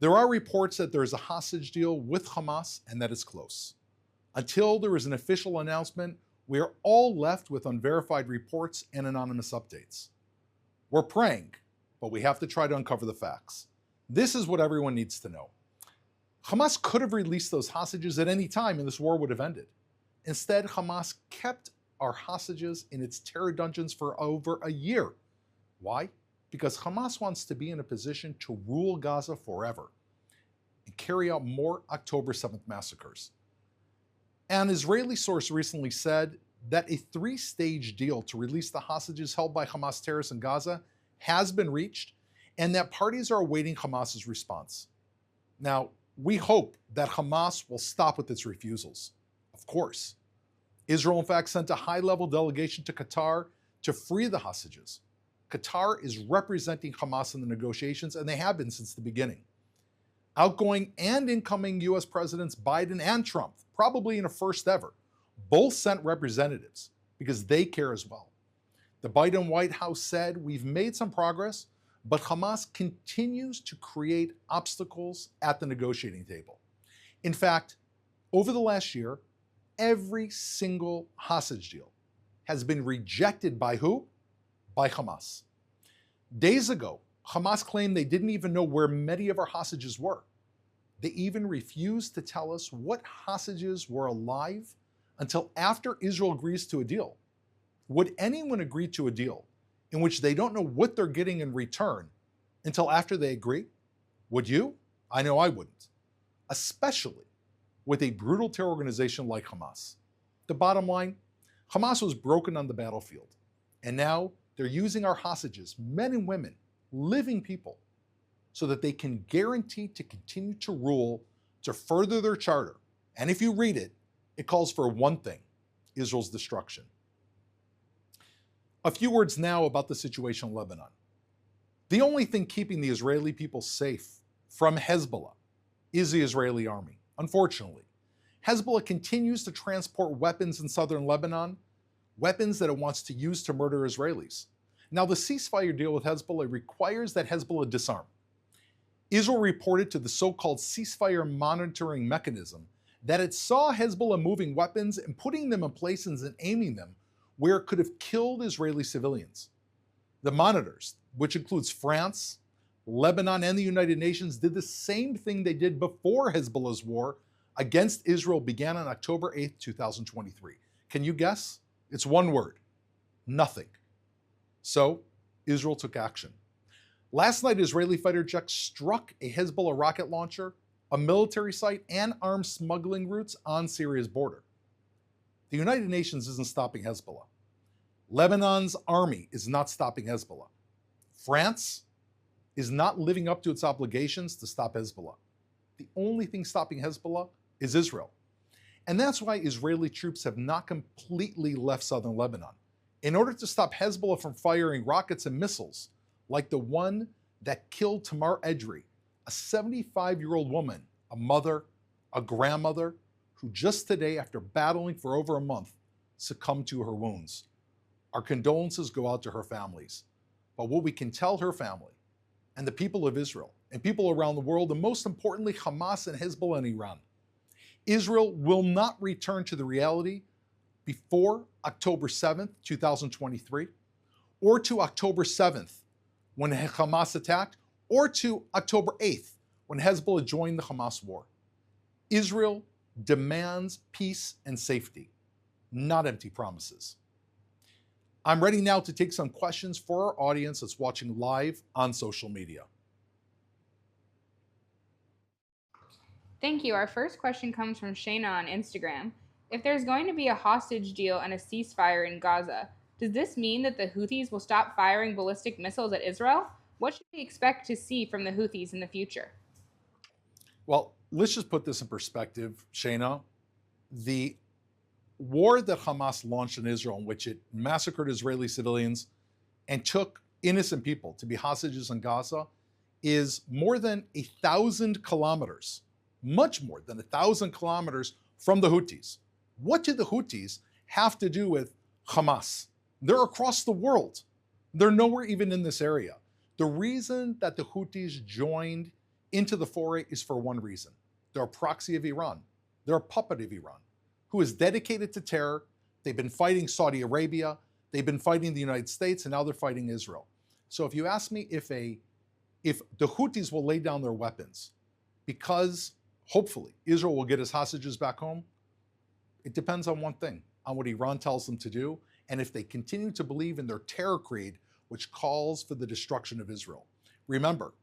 There are reports that there is a hostage deal with Hamas and that it's close. Until there is an official announcement, we are all left with unverified reports and anonymous updates. We're praying, but we have to try to uncover the facts. This is what everyone needs to know. Hamas could have released those hostages at any time and this war would have ended. Instead, Hamas kept our hostages in its terror dungeons for over a year. Why? Because Hamas wants to be in a position to rule Gaza forever and carry out more October 7th massacres. An Israeli source recently said that a three-stage deal to release the hostages held by Hamas terrorists in Gaza has been reached and that parties are awaiting Hamas's response. Now, we hope that Hamas will stop with its refusals. Of course. Israel, in fact, sent a high-level delegation to Qatar to free the hostages. Qatar is representing Hamas in the negotiations, and they have been since the beginning. Outgoing and incoming US Presidents Biden and Trump, probably in a first ever, both sent representatives because they care as well. The Biden White House said, "We've made some progress, but Hamas continues to create obstacles at the negotiating table." In fact, over the last year, every single hostage deal has been rejected by who? By Hamas. Days ago, Hamas claimed they didn't even know where many of our hostages were. They even refused to tell us what hostages were alive until after Israel agrees to a deal. Would anyone agree to a deal in which they don't know what they're getting in return until after they agree? Would you? I know I wouldn't. Especially with a brutal terror organization like Hamas. The bottom line, Hamas was broken on the battlefield, and now they're using our hostages, men and women, living people, so that they can guarantee to continue to rule, to further their charter. And if you read it, it calls for one thing: Israel's destruction. A few words now about the situation in Lebanon. The only thing keeping the Israeli people safe from Hezbollah is the Israeli army. Unfortunately, Hezbollah continues to transport weapons in southern Lebanon, weapons that it wants to use to murder Israelis. Now, the ceasefire deal with Hezbollah requires that Hezbollah disarm. Israel reported to the so-called ceasefire monitoring mechanism that it saw Hezbollah moving weapons and putting them in places and aiming them where it could have killed Israeli civilians. The monitors, which includes France, Lebanon, and the United Nations, did the same thing they did before Hezbollah's war against Israel began on October 8th, 2023. Can you guess? It's one word: nothing. So, Israel took action. Last night, Israeli fighter jets struck a Hezbollah rocket launcher, a military site, and arms smuggling routes on Syria's border. The United Nations isn't stopping Hezbollah. Lebanon's army is not stopping Hezbollah. France is not living up to its obligations to stop Hezbollah. The only thing stopping Hezbollah is Israel. And that's why Israeli troops have not completely left southern Lebanon, in order to stop Hezbollah from firing rockets and missiles like the one that killed Tamar Edrei, a 75-year-old woman, a mother, a grandmother, who just today, after battling for over a month, succumbed to her wounds. Our condolences go out to her families. But what we can tell her family and the people of Israel and people around the world, and most importantly, Hamas and Hezbollah and Iran, Israel will not return to the reality before October 7th, 2023, or to October 7th, when Hamas attacked, or to October 8th, when Hezbollah joined the Hamas war. Israel demands peace and safety, not empty promises. I'm ready now to take some questions for our audience that's watching live on social media. Thank you. Our first question comes from Shayna on Instagram. If there's going to be a hostage deal and a ceasefire in Gaza, does this mean that the Houthis will stop firing ballistic missiles at Israel? What should we expect to see from the Houthis in the future? Well, let's just put this in perspective, Shayna. The war that Hamas launched in Israel, in which it massacred Israeli civilians and took innocent people to be hostages in Gaza, is more than 1,000 kilometers, much more than 1,000 kilometers from the Houthis. What do the Houthis have to do with Hamas? They're across the world. They're nowhere even in this area. The reason that the Houthis joined into the foray is for one reason. They're a proxy of Iran. They're a puppet of Iran, who is dedicated to terror. They've been fighting Saudi Arabia, they've been fighting the United States, and now they're fighting Israel. So if you ask me if the Houthis will lay down their weapons because hopefully Israel will get his hostages back home, it depends on one thing, on what Iran tells them to do, and if they continue to believe in their terror creed, which calls for the destruction of Israel. Remember,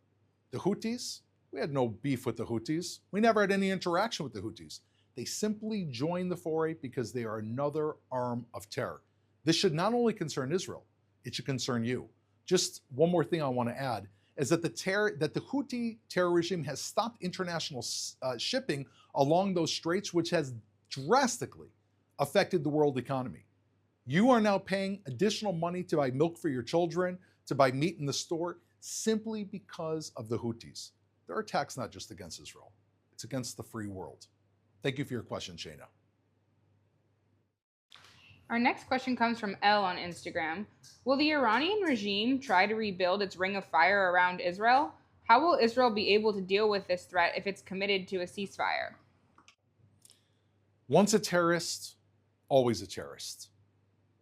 the Houthis, we had no beef with the Houthis. We never had any interaction with the Houthis. They simply joined the foray because they are another arm of terror. This should not only concern Israel, it should concern you. Just one more thing I want to add is that the Houthi terror regime has stopped international shipping along those straits, which has drastically affected the world economy. You are now paying additional money to buy milk for your children, to buy meat in the store, simply because of the Houthis. Their attack's not just against Israel, it's against the free world. Thank you for your question, Shayna. Our next question comes from Elle on Instagram. Will the Iranian regime try to rebuild its ring of fire around Israel? How will Israel be able to deal with this threat if it's committed to a ceasefire? Once a terrorist, always a terrorist.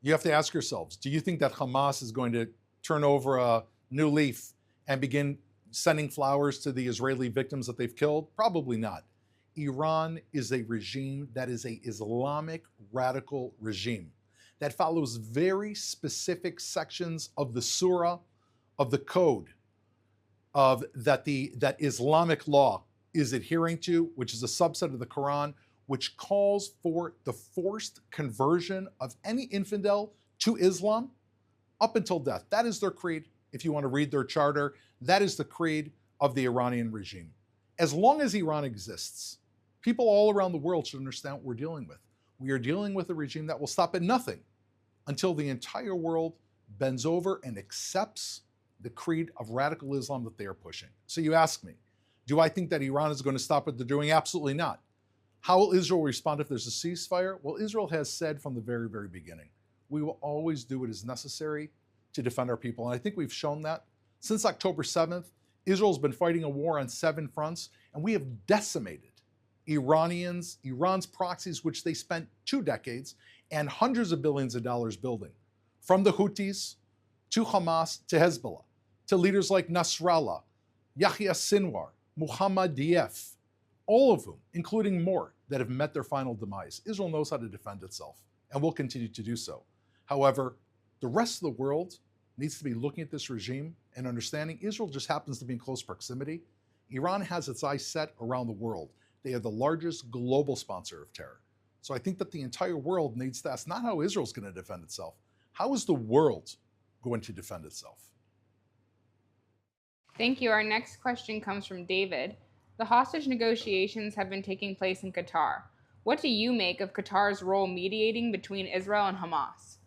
You have to ask yourselves, do you think that Hamas is going to turn over a new leaf and begin sending flowers to the Israeli victims that they've killed? Probably not. Iran is a regime that is an Islamic radical regime that follows very specific sections of the surah, of the code, that Islamic law is adhering to, which is a subset of the Quran, which calls for the forced conversion of any infidel to Islam up until death. That is their creed. If you want to read their charter, that is the creed of the Iranian regime. As long as Iran exists, people all around the world should understand what we're dealing with. We are dealing with a regime that will stop at nothing until the entire world bends over and accepts the creed of radical Islam that they are pushing. So you ask me, do I think that Iran is going to stop what they're doing? Absolutely not. How will Israel respond if there's a ceasefire? Well, Israel has said from the very, very beginning, we will always do what is necessary to defend our people. And I think we've shown that. Since October 7th, Israel's been fighting a war on 7 fronts, and we have decimated Iran's proxies, which they spent 2 decades and hundreds of billions of dollars building. From the Houthis, to Hamas, to Hezbollah, to leaders like Nasrallah, Yahya Sinwar, Muhammad Dief, all of whom, including more, that have met their final demise. Israel knows how to defend itself and will continue to do so. However, the rest of the world needs to be looking at this regime and understanding Israel just happens to be in close proximity. Iran has its eyes set around the world. They are the largest global sponsor of terror. So I think that the entire world needs to ask not how Israel's going to defend itself, how is the world going to defend itself? Thank you. Our next question comes from David. The hostage negotiations have been taking place in Qatar. What do you make of Qatar's role mediating between Israel and Hamas?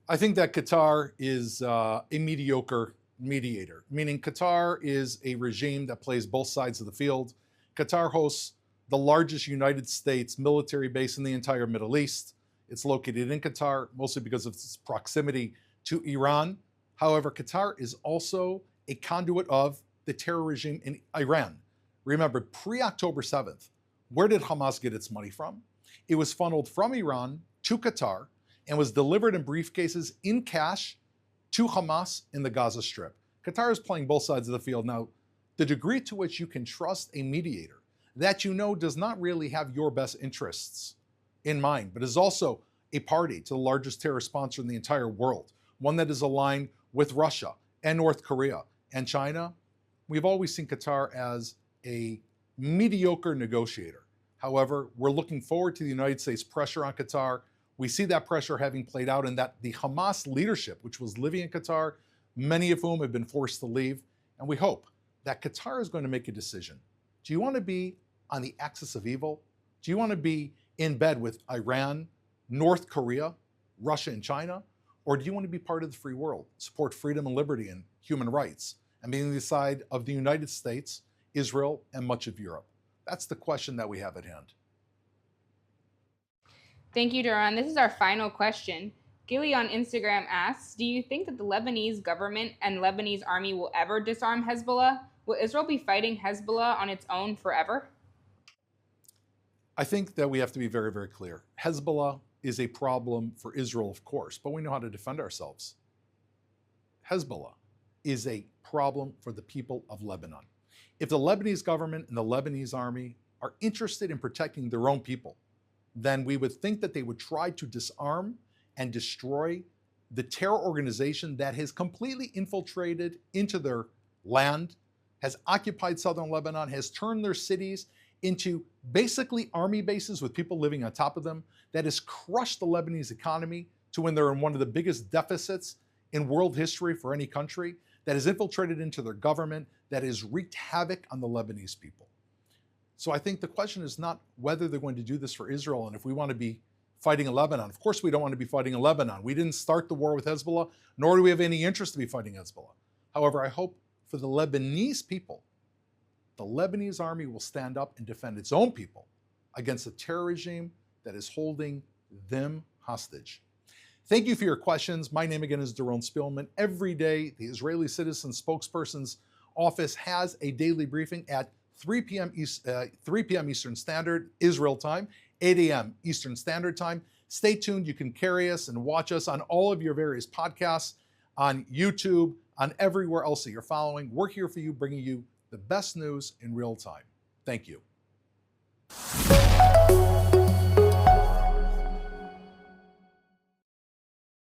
I think that Qatar is a mediocre mediator, meaning Qatar is a regime that plays both sides of the field. Qatar hosts the largest United States military base in the entire Middle East. It's located in Qatar, mostly because of its proximity to Iran. However, Qatar is also a conduit of the terror regime in Iran. Remember, pre-October 7th, where did Hamas get its money from? It was funneled from Iran to Qatar and was delivered in briefcases in cash to Hamas in the Gaza Strip. Qatar is playing both sides of the field. Now, the degree to which you can trust a mediator that you know does not really have your best interests in mind, but is also a party to the largest terror sponsor in the entire world, one that is aligned with Russia and North Korea and China, we've always seen Qatar as a mediocre negotiator. However, we're looking forward to the United States pressure on Qatar. We see that pressure having played out in that the Hamas leadership, which was living in Qatar, many of whom have been forced to leave, and we hope that Qatar is going to make a decision. Do you want to be on the axis of evil? Do you want to be in bed with Iran, North Korea, Russia, and China? Or do you want to be part of the free world, support freedom and liberty and human rights, and be on the side of the United States, Israel, and much of Europe? That's the question that we have at hand. Thank you, Doron. This is our final question. Gilly on Instagram asks, do you think that the Lebanese government and Lebanese army will ever disarm Hezbollah? Will Israel be fighting Hezbollah on its own forever? I think that we have to be very, very clear. Hezbollah is a problem for Israel, of course, but we know how to defend ourselves. Hezbollah is a problem for the people of Lebanon. If the Lebanese government and the Lebanese army are interested in protecting their own people, then we would think that they would try to disarm and destroy the terror organization that has completely infiltrated into their land, has occupied southern Lebanon, has turned their cities into basically army bases with people living on top of them, that has crushed the Lebanese economy to when they're in one of the biggest deficits in world history for any country, that has infiltrated into their government, that has wreaked havoc on the Lebanese people. So I think the question is not whether they're going to do this for Israel and if we want to be fighting in Lebanon. Of course we don't want to be fighting in Lebanon. We didn't start the war with Hezbollah, nor do we have any interest to be fighting Hezbollah. However, I hope for the Lebanese people, the Lebanese army will stand up and defend its own people against a terror regime that is holding them hostage. Thank you for your questions. My name again is Doron Spielman. Every day, the Israeli Citizen Spokesperson's Office has a daily briefing at 3 p.m. Eastern Standard, Israel time, 8 a.m. Eastern Standard Time. Stay tuned. You can carry us and watch us on all of your various podcasts, on YouTube, on everywhere else that you're following. We're here for you, bringing you the best news in real time. Thank you.